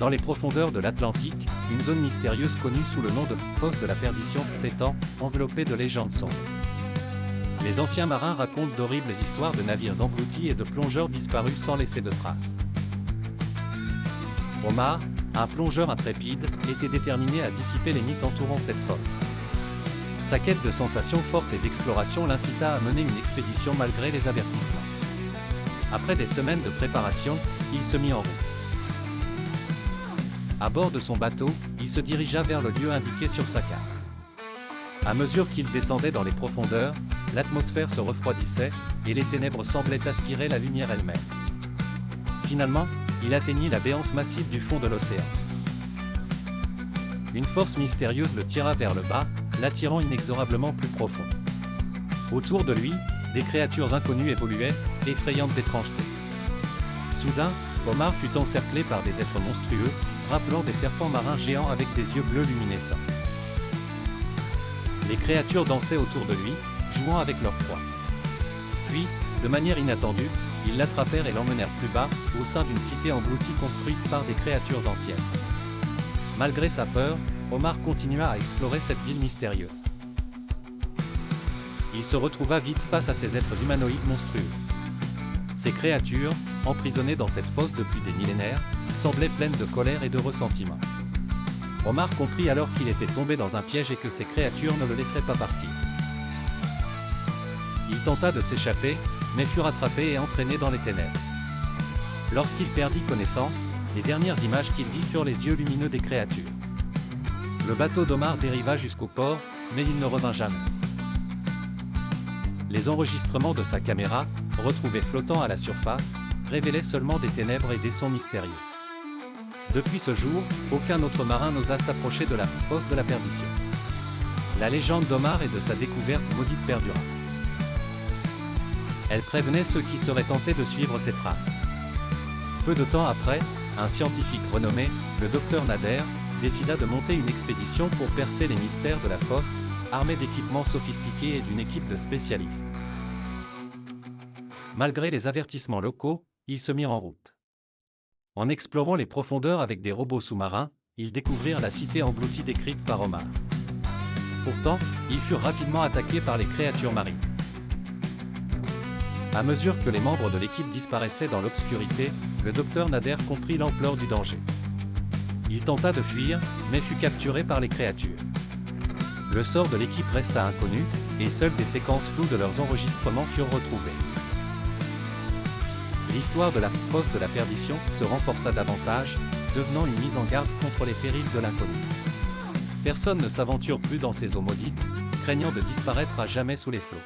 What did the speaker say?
Dans les profondeurs de l'Atlantique, une zone mystérieuse connue sous le nom de fosse de la perdition s'étend, enveloppée de légendes sombres. Les anciens marins racontent d'horribles histoires de navires engloutis et de plongeurs disparus sans laisser de traces. Omar, un plongeur intrépide, était déterminé à dissiper les mythes entourant cette fosse. Sa quête de sensations fortes et d'exploration l'incita à mener une expédition malgré les avertissements. Après des semaines de préparation, il se mit en route. À bord de son bateau, il se dirigea vers le lieu indiqué sur sa carte. À mesure qu'il descendait dans les profondeurs, l'atmosphère se refroidissait, et les ténèbres semblaient aspirer la lumière elle-même. Finalement, il atteignit la béance massive du fond de l'océan. Une force mystérieuse le tira vers le bas, l'attirant inexorablement plus profond. Autour de lui, des créatures inconnues évoluaient, effrayantes d'étrangeté. Soudain, Omar fut encerclé par des êtres monstrueux, rappelant des serpents marins géants avec des yeux bleus luminescents. Les créatures dansaient autour de lui, jouant avec leur proie. Puis, de manière inattendue, ils l'attrapèrent et l'emmenèrent plus bas, au sein d'une cité engloutie construite par des créatures anciennes. Malgré sa peur, Omar continua à explorer cette ville mystérieuse. Il se retrouva vite face à ces êtres humanoïdes monstrueux. Ces créatures, emprisonnées dans cette fosse depuis des millénaires, semblaient pleines de colère et de ressentiment. Omar comprit alors qu'il était tombé dans un piège et que ces créatures ne le laisseraient pas partir. Il tenta de s'échapper, mais fut rattrapé et entraîné dans les ténèbres. Lorsqu'il perdit connaissance, les dernières images qu'il vit furent les yeux lumineux des créatures. Le bateau d'Omar dériva jusqu'au port, mais il ne revint jamais. Les enregistrements de sa caméra, retrouvés flottant à la surface, révélaient seulement des ténèbres et des sons mystérieux. Depuis ce jour, aucun autre marin n'osa s'approcher de la fosse de la perdition. La légende d'Omar et de sa découverte maudite perdura. Elle prévenait ceux qui seraient tentés de suivre ses traces. Peu de temps après, un scientifique renommé, le docteur Nader, décida de monter une expédition pour percer les mystères de la fosse, armé d'équipements sophistiqués et d'une équipe de spécialistes. Malgré les avertissements locaux, ils se mirent en route. En explorant les profondeurs avec des robots sous-marins, ils découvrirent la cité engloutie décrite par Omar. Pourtant, ils furent rapidement attaqués par les créatures marines. À mesure que les membres de l'équipe disparaissaient dans l'obscurité, le docteur Nader comprit l'ampleur du danger. Il tenta de fuir, mais fut capturé par les créatures. Le sort de l'équipe resta inconnu, et seules des séquences floues de leurs enregistrements furent retrouvées. L'histoire de la fosse de la perdition se renforça davantage, devenant une mise en garde contre les périls de l'inconnu. Personne ne s'aventure plus dans ces eaux maudites, craignant de disparaître à jamais sous les flots.